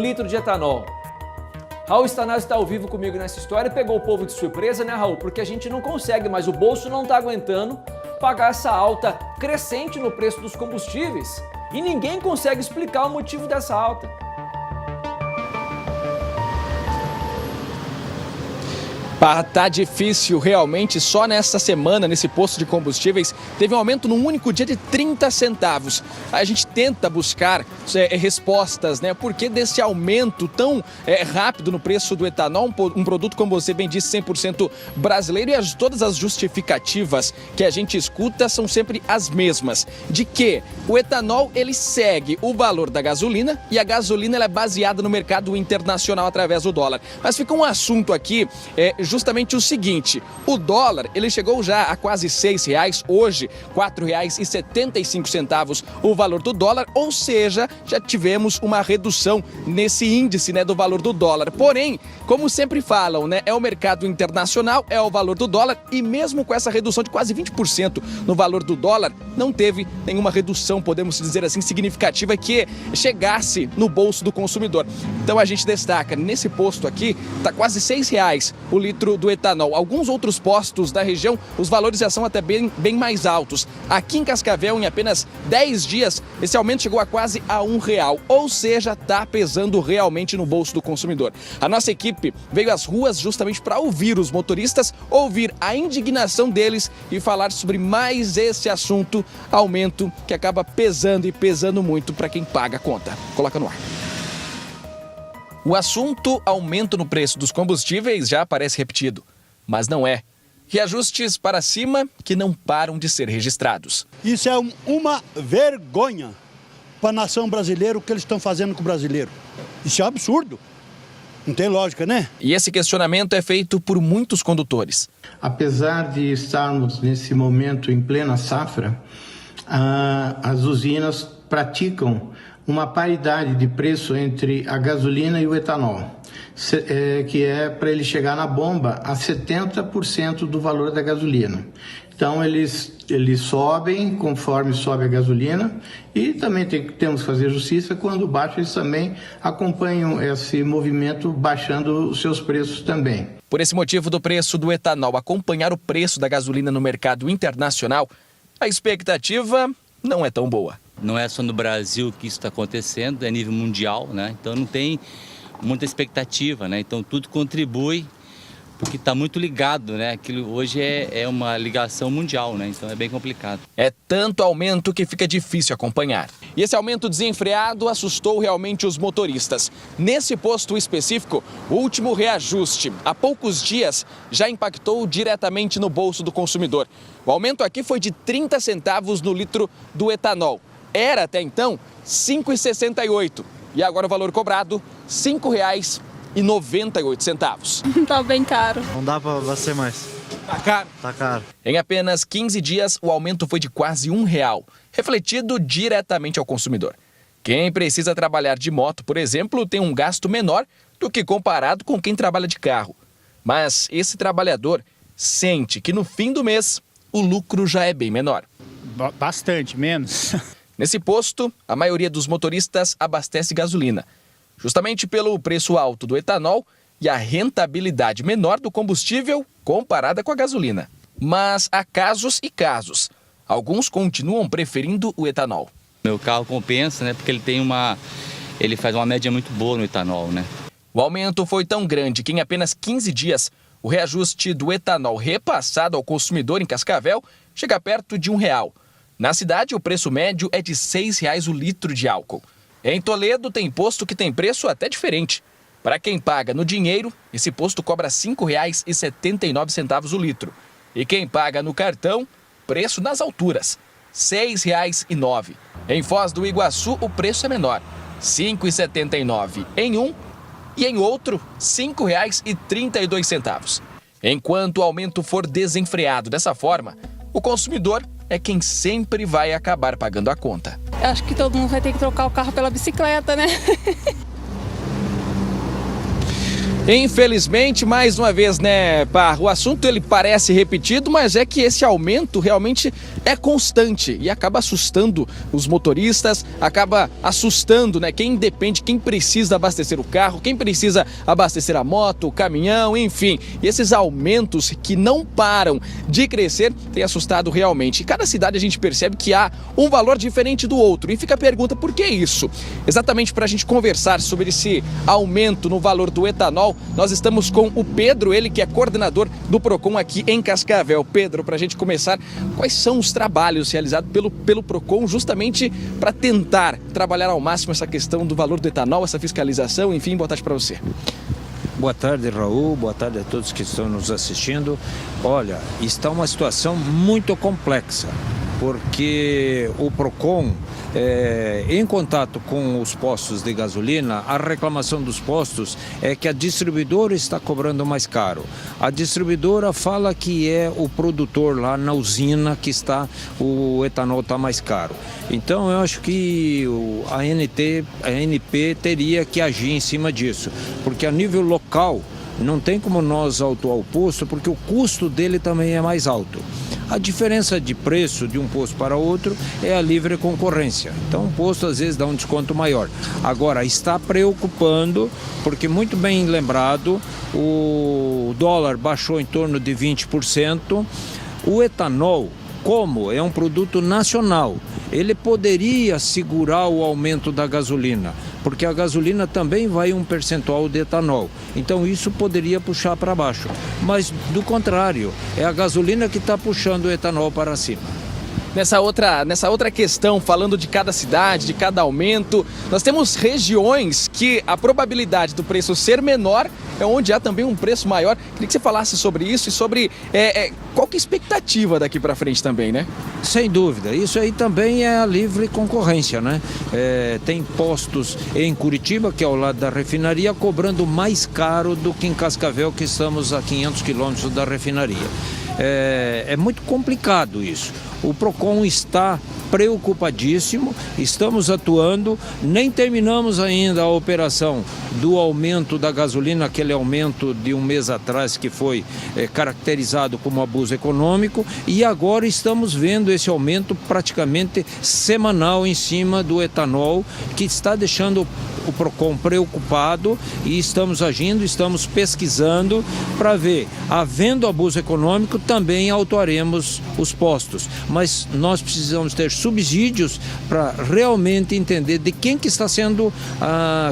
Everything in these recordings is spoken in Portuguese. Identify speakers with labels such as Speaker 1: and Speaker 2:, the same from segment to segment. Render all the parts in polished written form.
Speaker 1: litro de etanol. Raul Stanazzi está ao vivo comigo nessa história e pegou o povo de surpresa, né, Raul? Porque a gente não consegue, mas o bolso não está aguentando pagar essa alta crescente no preço dos combustíveis. E ninguém consegue explicar o motivo dessa alta.
Speaker 2: Tá difícil realmente, só nesta semana, nesse posto de combustíveis, teve um aumento num único dia de 30 centavos. A gente tenta buscar respostas, né? Por que desse aumento tão rápido no preço do etanol, um produto, como você bem disse, 100% brasileiro, e todas as justificativas que a gente escuta são sempre as mesmas. De que o etanol, ele segue o valor da gasolina e a gasolina ela é baseada no mercado internacional através do dólar. Mas fica um assunto aqui, justamente o seguinte: o dólar ele chegou já a quase R$6, hoje R$4,75 o valor do dólar, ou seja, já tivemos uma redução nesse índice, né, do valor do dólar. Porém, como sempre falam, né, é o mercado internacional, é o valor do dólar, e mesmo com essa redução de quase 20% no valor do dólar, não teve nenhuma redução, podemos dizer assim, significativa que chegasse no bolso do consumidor. Então a gente destaca, nesse posto aqui, está quase R$6 o litro do etanol. Alguns outros postos da região, os valores já são até bem mais altos. Aqui em Cascavel, em apenas 10 dias, esse aumento chegou a quase a R$1, ou seja, está pesando realmente no bolso do consumidor. A nossa equipe veio às ruas justamente para ouvir os motoristas, ouvir a indignação deles e falar sobre mais esse assunto, aumento que acaba pesando e pesando muito para quem paga a conta. Coloca no ar. O assunto aumento no preço dos combustíveis já parece repetido, mas não é. Reajustes para cima que não param de ser registrados.
Speaker 3: Isso é uma vergonha para a nação brasileira o que eles estão fazendo com o brasileiro. Isso é um absurdo. Não tem lógica, né?
Speaker 2: E esse questionamento é feito por muitos condutores.
Speaker 4: Apesar de estarmos nesse momento em plena safra, as usinas praticam uma paridade de preço entre a gasolina e o etanol, que é para ele chegar na bomba a 70% do valor da gasolina. Então eles sobem conforme sobe a gasolina, e também temos que fazer justiça, quando baixa eles também acompanham esse movimento baixando os seus preços também.
Speaker 2: Por esse motivo do preço do etanol acompanhar o preço da gasolina no mercado internacional, a expectativa não é tão boa.
Speaker 5: Não é só no Brasil que isso está acontecendo, é a nível mundial, né? Então não tem muita expectativa, né? Então tudo contribui, porque está muito ligado, né? Aquilo hoje é uma ligação mundial, né? Então é bem complicado.
Speaker 2: É tanto aumento que fica difícil acompanhar. E esse aumento desenfreado assustou realmente os motoristas. Nesse posto específico, o último reajuste, há poucos dias, já impactou diretamente no bolso do consumidor. O aumento aqui foi de 30 centavos no litro do etanol. Era até então R$ 5,68 e agora o valor cobrado R$ 5,98.
Speaker 6: Tá bem caro.
Speaker 7: Não dá para abastecer mais.
Speaker 2: Tá caro?
Speaker 7: Tá caro.
Speaker 2: Em apenas 15 dias, o aumento foi de quase R$1, refletido diretamente ao consumidor. Quem precisa trabalhar de moto, por exemplo, tem um gasto menor do que comparado com quem trabalha de carro. Mas esse trabalhador sente que no fim do mês o lucro já é bem menor.
Speaker 8: Bastante, menos.
Speaker 2: Nesse posto, a maioria dos motoristas abastece gasolina, justamente pelo preço alto do etanol e a rentabilidade menor do combustível comparada com a gasolina. Mas há casos e casos. Alguns continuam preferindo o etanol.
Speaker 5: Meu carro compensa, né? Porque ele faz uma média muito boa no etanol, né?
Speaker 2: O aumento foi tão grande que em apenas 15 dias, o reajuste do etanol repassado ao consumidor em Cascavel chega perto de R$1. Na cidade, o preço médio é de R$ 6 o litro de álcool. Em Toledo, tem posto que tem preço até diferente. Para quem paga no dinheiro, esse posto cobra R$ 5,79 o litro. E quem paga no cartão, preço nas alturas, R$ 6,09. Em Foz do Iguaçu, o preço é menor, R$ 5,79 em um e em outro, R$ 5,32. Enquanto o aumento for desenfreado dessa forma, o consumidor é quem sempre vai acabar pagando a conta.
Speaker 6: Eu acho que todo mundo vai ter que trocar o carro pela bicicleta, né?
Speaker 2: Infelizmente, mais uma vez, né, Parra, o assunto ele parece repetido, mas é que esse aumento realmente é constante e acaba assustando os motoristas, acaba assustando, né, quem depende, quem precisa abastecer o carro, quem precisa abastecer a moto, o caminhão, enfim. E esses aumentos que não param de crescer têm assustado realmente. Em cada cidade a gente percebe que há um valor diferente do outro e fica a pergunta, por que isso? Exatamente para a gente conversar sobre esse aumento no valor do etanol, nós estamos com o Pedro, ele que é coordenador do Procon aqui em Cascavel. Pedro, para a gente começar, quais são os trabalhos realizados pelo Procon justamente para tentar trabalhar ao máximo essa questão do valor do etanol, essa fiscalização, enfim, boa tarde para você.
Speaker 6: Boa tarde, Raul, boa tarde a todos que estão nos assistindo. Olha, está uma situação muito complexa, porque o Procon, em contato com os postos de gasolina, a reclamação dos postos é que a distribuidora está cobrando mais caro. A distribuidora fala que é o produtor lá na usina que o etanol está mais caro. Então eu acho que a ANP teria que agir em cima disso, porque a nível local não tem como nós autuar o posto, porque o custo dele também é mais alto. A diferença de preço de um posto para outro é a livre concorrência. Então, um posto às vezes dá um desconto maior. Agora, está preocupando, porque muito bem lembrado, o dólar baixou em torno de 20%. O etanol, como é um produto nacional, ele poderia segurar o aumento da gasolina, porque a gasolina também vai um percentual de etanol. Então isso poderia puxar para baixo. Mas do contrário, é a gasolina que está puxando o etanol para cima.
Speaker 2: Nessa outra questão, falando de cada cidade, de cada aumento, nós temos regiões que a probabilidade do preço ser menor é onde há também um preço maior. Queria que você falasse sobre isso e sobre qual que é a expectativa daqui para frente também, né?
Speaker 6: Sem dúvida, isso aí também é a livre concorrência, né? Tem postos em Curitiba, que é ao lado da refinaria, cobrando mais caro do que em Cascavel, que estamos a 500 quilômetros da refinaria. É muito complicado isso. O Procon está preocupadíssimo, estamos atuando, nem terminamos ainda a operação do aumento da gasolina, aquele aumento de um mês atrás que foi caracterizado como abuso econômico, e agora estamos vendo esse aumento praticamente semanal em cima do etanol, que está deixando o Procon preocupado, e estamos agindo, estamos pesquisando para ver, havendo abuso econômico, também autuaremos os postos. Mas nós precisamos ter subsídios para realmente entender de quem que está sendo,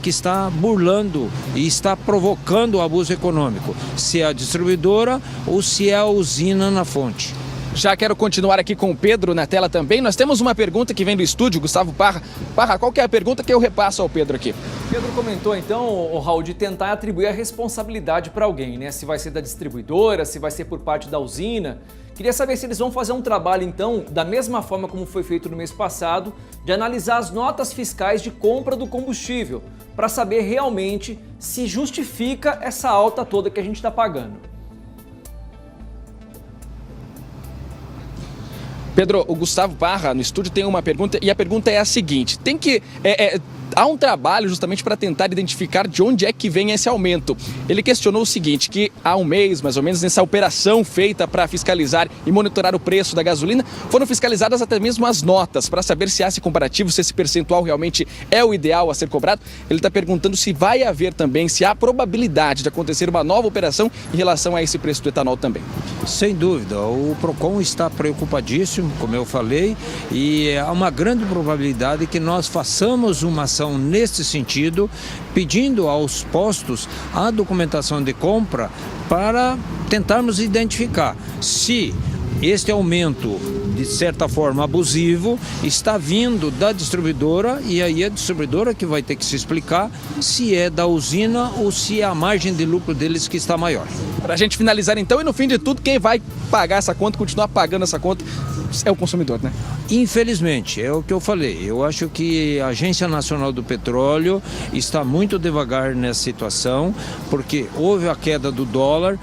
Speaker 6: que está burlando e está provocando o abuso econômico. Se é a distribuidora ou se é a usina na fonte.
Speaker 2: Já quero continuar aqui com o Pedro na tela também. Nós temos uma pergunta que vem do estúdio, Gustavo Parra. Parra, qual que é a pergunta que eu repasso ao Pedro aqui?
Speaker 1: Pedro comentou então, Raul, de tentar atribuir a responsabilidade para alguém, né? Se vai ser da distribuidora, se vai ser por parte da usina. Queria saber se eles vão fazer um trabalho, então, da mesma forma como foi feito no mês passado, de analisar as notas fiscais de compra do combustível, para saber realmente se justifica essa alta toda que a gente está pagando.
Speaker 2: Pedro, o Gustavo Parra no estúdio tem uma pergunta, e a pergunta é a seguinte: tem que... há um trabalho justamente para tentar identificar de onde é que vem esse aumento. Ele questionou o seguinte, que há um mês, mais ou menos, nessa operação feita para fiscalizar e monitorar o preço da gasolina, foram fiscalizadas até mesmo as notas, para saber se há esse comparativo, se esse percentual realmente é o ideal a ser cobrado. Ele está perguntando se vai haver também, se há probabilidade de acontecer uma nova operação em relação a esse preço do etanol também.
Speaker 6: Sem dúvida, o Procon está preocupadíssimo, como eu falei, e há uma grande probabilidade que nós façamos uma ação nesse sentido, pedindo aos postos a documentação de compra para tentarmos identificar se este aumento, de certa forma abusivo, está vindo da distribuidora, e aí a distribuidora que vai ter que se explicar se é da usina ou se é a margem de lucro deles que está maior.
Speaker 2: Para a gente finalizar então, e no fim de tudo, quem vai pagar essa conta, continuar pagando essa conta, é o consumidor, né?
Speaker 6: Infelizmente, é o que eu falei. Eu acho que a Agência Nacional do Petróleo está muito devagar nessa situação, porque houve a queda do dólar,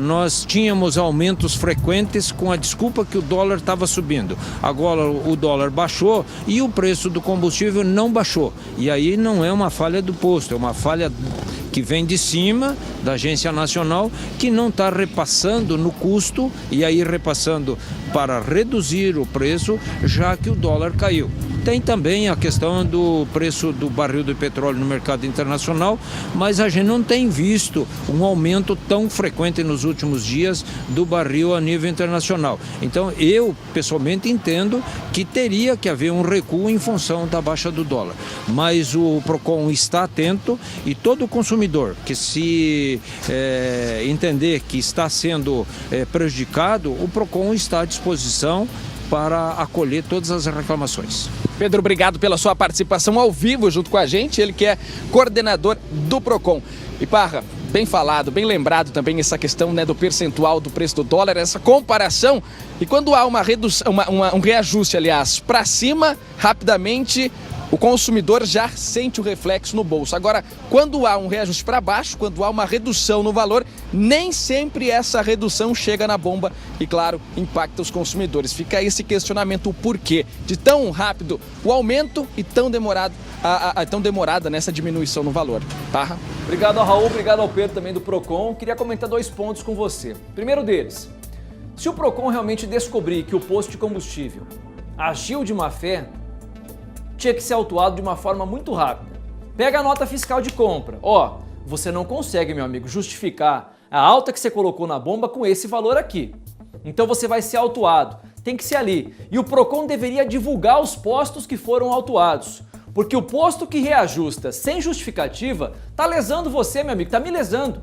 Speaker 6: nós tínhamos aumentos frequentes com a desculpa que o dólar estava subindo. Agora o dólar baixou e o preço do combustível não baixou. E aí não é uma falha do posto, é uma falha que vem de cima da Agência Nacional, que não está repassando no custo e aí repassando para reduzir o preço, já que o dólar caiu. Tem também a questão do preço do barril de petróleo no mercado internacional, mas a gente não tem visto um aumento tão frequente nos últimos dias do barril a nível internacional. Então, eu pessoalmente entendo que teria que haver um recuo em função da baixa do dólar. Mas o Procon está atento e todo consumidor que se entender que está sendo prejudicado, o Procon está à disposição para acolher todas as reclamações.
Speaker 2: Pedro, obrigado pela sua participação ao vivo junto com a gente, ele que é coordenador do Procon. E Parra, bem falado, bem lembrado também essa questão, né, do percentual do preço do dólar, essa comparação. E quando há uma redução, um reajuste, aliás, para cima, rapidamente o consumidor já sente o reflexo no bolso. Agora, quando há um reajuste para baixo, quando há uma redução no valor, nem sempre essa redução chega na bomba e, claro, impacta os consumidores. Fica esse questionamento, o porquê de tão rápido o aumento e tão demorada nessa diminuição no valor. Parra?
Speaker 1: Obrigado ao Raul, obrigado ao Pedro também do Procon. Queria comentar 2 pontos com você. Primeiro deles, se o Procon realmente descobrir que o posto de combustível agiu de má fé, tinha que ser autuado de uma forma muito rápida. Pega a nota fiscal de compra. Ó, você não consegue, meu amigo, justificar a alta que você colocou na bomba com esse valor aqui. Então você vai ser autuado. Tem que ser ali. E o Procon deveria divulgar os postos que foram autuados. Porque o posto que reajusta sem justificativa tá lesando você, meu amigo, tá me lesando.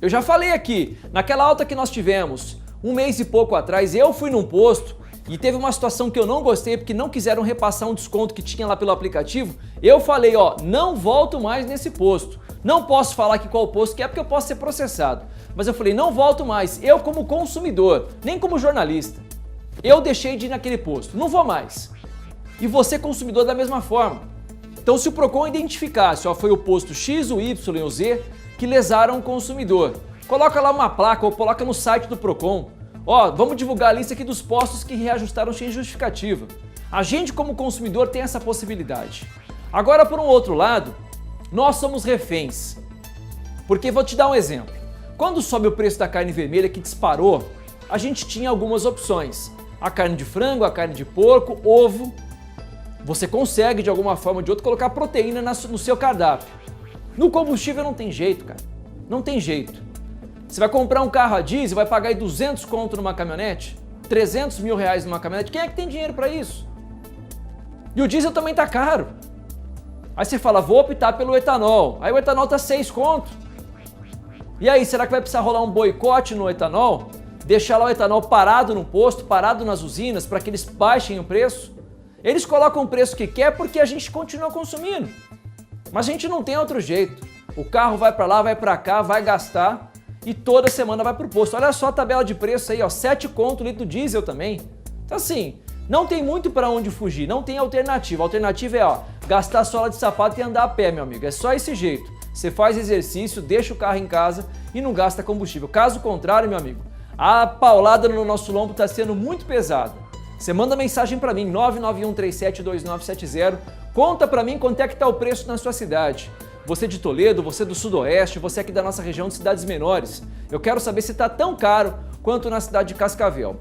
Speaker 1: Eu já falei aqui, naquela alta que nós tivemos 1 mês e pouco atrás, eu fui num posto e teve uma situação que eu não gostei porque não quiseram repassar um desconto que tinha lá pelo aplicativo. Eu falei, ó, não volto mais nesse posto. Não posso falar aqui qual posto que é porque eu posso ser processado. Mas eu falei, não volto mais. Eu como consumidor, nem como jornalista, eu deixei de ir naquele posto. Não vou mais. E você consumidor da mesma forma. Então se o Procon identificasse, ó, foi o posto X, o Y e o Z que lesaram o consumidor, coloca lá uma placa ou coloca no site do Procon. Ó, vamos divulgar a lista aqui dos postos que reajustaram sem justificativa. A gente, como consumidor, tem essa possibilidade. Agora, por um outro lado, nós somos reféns. Porque vou te dar um exemplo. Quando sobe o preço da carne vermelha, que disparou, a gente tinha algumas opções. A carne de frango, a carne de porco, ovo. Você consegue, de alguma forma ou de outra, colocar proteína no seu cardápio. No combustível não tem jeito, cara. Não tem jeito. Você vai comprar um carro a diesel, vai pagar aí 200 conto numa caminhonete, 300 mil reais numa caminhonete, quem é que tem dinheiro para isso? E o diesel também tá caro. Aí você fala, vou optar pelo etanol, aí o etanol tá 6 conto. E aí, será que vai precisar rolar um boicote no etanol? Deixar lá o etanol parado no posto, parado nas usinas, para que eles baixem o preço? Eles colocam o preço que quer porque a gente continua consumindo. Mas a gente não tem outro jeito. O carro vai para lá, vai para cá, vai gastar e toda semana vai pro posto. Olha só a tabela de preço aí, ó, 7 conto litro diesel também. Então assim, não tem muito para onde fugir, não tem alternativa. A alternativa é, ó, gastar sola de sapato e andar a pé, meu amigo. É só esse jeito. Você faz exercício, deixa o carro em casa e não gasta combustível. Caso contrário, meu amigo, a paulada no nosso lombo está sendo muito pesada. Você manda mensagem para mim, 991372970. Conta para mim quanto é que tá o preço na sua cidade. Você de Toledo, você do Sudoeste, você aqui da nossa região de cidades menores. Eu quero saber se está tão caro quanto na cidade de Cascavel.